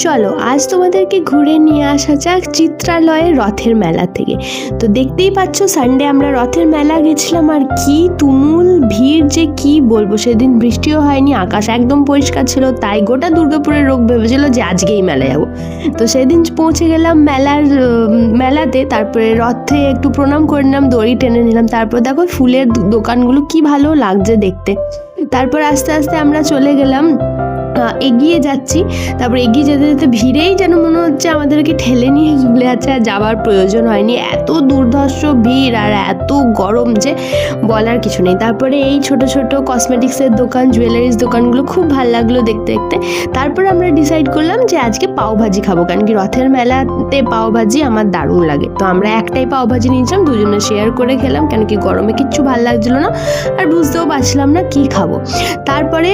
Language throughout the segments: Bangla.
চলো আজ তোমাদেরকে ঘুরে নিয়ে আসা যাক চিত্রালয়ের রথের মেলা থেকে। তো দেখতেই পাচ্ছ সানডে আমরা রথের মেলা গেছিলাম, আর কি তুমুল ভিড় যে কি বলবো। সেদিন বৃষ্টিও হয়নি, আকাশ একদম পরিষ্কার ছিল, তাই গোটা দুর্গাপুরের লোক ভেবেছিল যে আজকেই মেলায় যাবো। তো সেদিন পৌঁছে গেলাম মেলাতে, তারপরে রথে একটু প্রণাম করে নিলাম, দড়ি টেনে নিলাম। তারপর দেখো ফুলের দোকানগুলো কি ভালো লাগছে দেখতে। তারপর আস্তে আস্তে আমরা চলে গেলাম, এগিয়ে যাচ্ছি। তারপর এগিয়ে যেতে যেতে ভিড়েই যেন মনে হচ্ছে আমাদেরকে ঠেলে নিয়ে চলে যাচ্ছে, আর যাওয়ার প্রয়োজন হয়নি। এত দুর্ধর্ষ ভিড় আর এত গরম যে বলার কিছু নেই। তারপরে এই ছোট ছোট কসমেটিক্সের দোকান, জুয়েলারিস দোকানগুলো খুব ভালো লাগলো দেখতে দেখতে। তারপর আমরা ডিসাইড করলাম যে আজকে পাওভাজি খাবো, কারণ কি রথের মেলাতে পাওভাজি আমার দারুণ লাগে। তো আমরা একটাই পাওভাজি নিয়েছিলাম, দুজনে শেয়ার করে খেলাম, কেন কি গরমে কিচ্ছু ভালো লাগছিল না আর বুঝতেও পারছিলাম না কি খাবো। তারপরে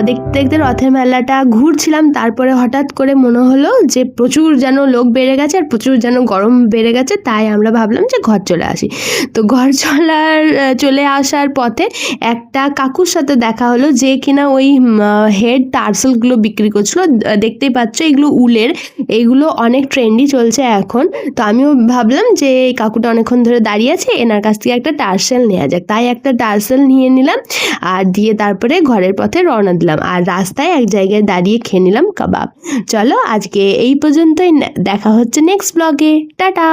দেখতে দেখতে রথের মেলাটা ঘুরছিলাম। তারপরে হঠাৎ করে মনে হলো যে প্রচুর যেন লোক বেড়ে গেছে আর প্রচুর যেন গরম বেড়ে গেছে, তাই আমরা ভাবলাম যে ঘর চলে আসি। তো ঘর চলে আসার পথে একটা কাকুর সাথে দেখা হলো, যে কিনা ওই হেড টার্সেলগুলো বিক্রি করছিল। দেখতেই পাচ্ছ এগুলো উলের, এইগুলো অনেক ট্রেন্ডি চলছে এখন। তো আমিও ভাবলাম যে এই কাকুটা অনেকক্ষণ ধরে দাঁড়িয়ে আছে, এনার কাছ থেকে একটা টার্সেল নেওয়া যাক, তাই একটা টার্সেল নিয়ে নিলাম আর দিয়ে তারপরে ঘরের পথে রওনা দিলাম। আর রাস্তায় এক জায়গায় দাঁড়িয়ে খেয়ে নিলাম কাবাব। চলো আজকে এই পর্যন্তই, দেখা হচ্ছে নেক্সট ব্লগে। টাটা।